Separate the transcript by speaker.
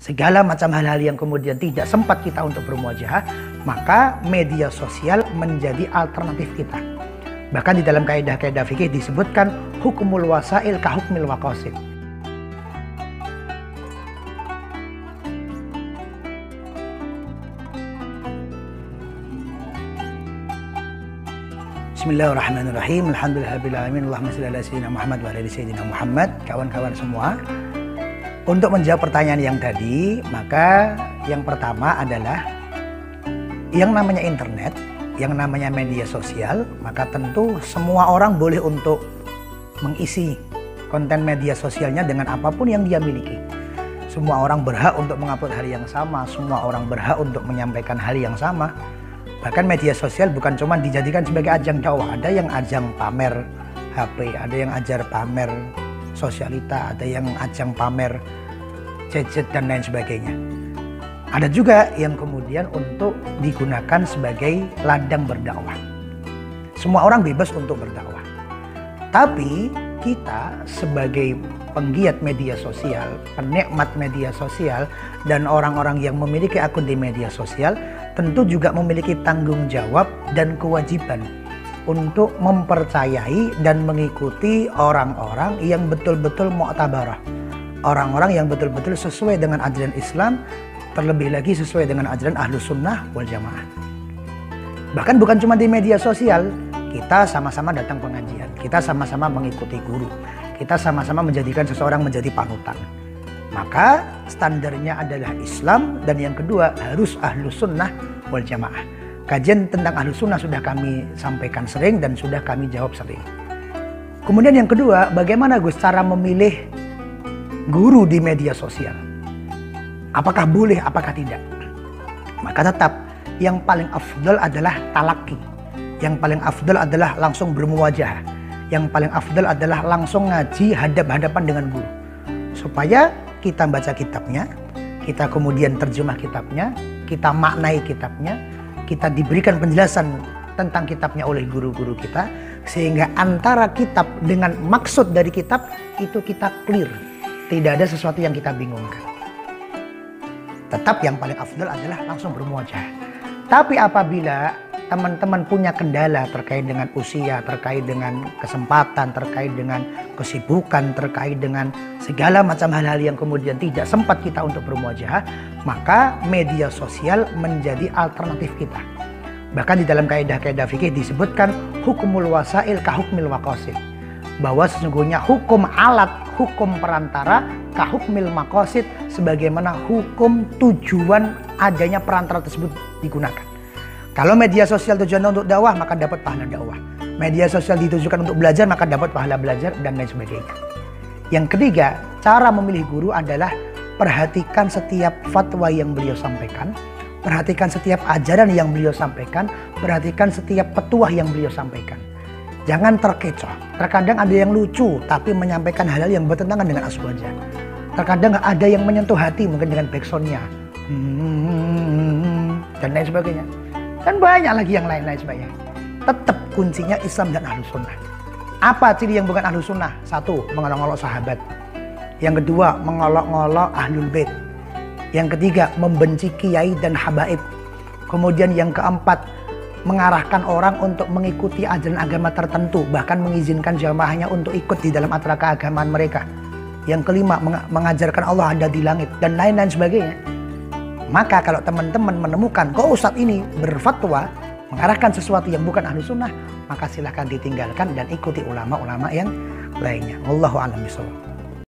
Speaker 1: segala macam hal-hal yang kemudian tidak sempat kita untuk bermuajahah, maka media sosial menjadi alternatif kita. Bahkan di dalam kaidah-kaidah fikih disebutkan hukumul wasail ka hukmil waqasid. Bismillahirrahmanirrahim. Alhamdulillahirabbil alamin. Allahumma shalli ala sayyidina Muhammad wa ala sayyidina Muhammad. Kawan-kawan semua, untuk menjawab pertanyaan yang tadi, maka yang pertama adalah yang namanya internet, yang namanya media sosial, maka tentu semua orang boleh untuk mengisi konten media sosialnya dengan apapun yang dia miliki. Semua orang berhak untuk mengupload hal yang sama, semua orang berhak untuk menyampaikan hal yang sama. Bahkan media sosial bukan cuma dijadikan sebagai ajang dakwah, ada yang ajang pamer HP, ada yang ajang pamer sosialita, ada yang ajang pamer gadget dan lain sebagainya. Ada juga yang kemudian untuk digunakan sebagai ladang berdakwah. Semua orang bebas untuk berdakwah. Tapi kita sebagai penggiat media sosial, penikmat media sosial, dan orang-orang yang memiliki akun di media sosial tentu juga memiliki tanggung jawab dan kewajiban untuk mempercayai dan mengikuti orang-orang yang betul-betul mu'tabarah, orang-orang yang betul-betul sesuai dengan ajaran Islam, terlebih lagi sesuai dengan ajaran Ahlus Sunnah wal Jamaah. Bahkan bukan cuma di media sosial, kita sama-sama datang pengajian, kita sama-sama mengikuti guru, kita sama-sama menjadikan seseorang menjadi panutan. Maka standarnya adalah Islam, dan yang kedua harus Ahlus Sunnah wal Jamaah. Kajian tentang Ahlus Sunnah sudah kami sampaikan sering dan sudah kami jawab sering. Kemudian yang kedua, bagaimana Gus cara memilih guru di media sosial? Apakah boleh, apakah tidak? Maka tetap yang paling afdal adalah talaki. Yang paling afdal adalah langsung bermuwajahah. Yang paling afdal adalah langsung ngaji hadap-hadapan dengan guru. Supaya kita baca kitabnya, kita kemudian terjemah kitabnya, kita maknai kitabnya, kita diberikan penjelasan tentang kitabnya oleh guru-guru kita, sehingga antara kitab dengan maksud dari kitab itu kita clear. Tidak ada sesuatu yang kita bingungkan. Tetap yang paling afdal adalah langsung bermuajahah. Tapi apabila teman-teman punya kendala terkait dengan usia, terkait dengan kesempatan, terkait dengan kesibukan, terkait dengan segala macam hal-hal yang kemudian tidak sempat kita untuk bermuajahah, maka media sosial menjadi alternatif kita. Bahkan di dalam kaidah-kaidah fikih disebutkan hukumul wasail ka hukmil waqasid, bahwa sesungguhnya hukum alat, hukum perantara ka hukmil maqasid, sebagaimana hukum tujuan adanya perantara tersebut digunakan. Kalau media sosial tujuannya untuk dakwah, maka dapat pahala dakwah. Media sosial ditujukan untuk belajar, maka dapat pahala belajar, dan lain sebagainya. Yang ketiga, cara memilih guru adalah perhatikan setiap fatwa yang beliau sampaikan, perhatikan setiap ajaran yang beliau sampaikan, perhatikan setiap petuah yang beliau sampaikan. Jangan terkecoh. Terkadang ada yang lucu, tapi menyampaikan hal-hal yang bertentangan dengan aswaja. Terkadang ada yang menyentuh hati, mungkin dengan backsoundnya, dan lain sebagainya. Dan banyak lagi yang lain-lain sebagainya. Tetap kuncinya Islam dan Ahlus Sunnah. Apa ciri yang bukan Ahlus Sunnah? Satu, mengolok-olok sahabat. Yang kedua, mengolok-olok Ahlul Bait. Yang ketiga, membenci kiai dan habaib. Kemudian yang keempat, mengarahkan orang untuk mengikuti ajaran agama tertentu, bahkan mengizinkan jamaahnya untuk ikut di dalam acara keagamaan mereka. Yang kelima, mengajarkan Allah ada di langit, dan lain-lain sebagainya. Maka kalau teman-teman menemukan kok Ustadz ini berfatwa mengarahkan sesuatu yang bukan Ahlus Sunnah, maka silahkan ditinggalkan dan ikuti ulama-ulama yang lainnya. Wallahu a'lam bishawab.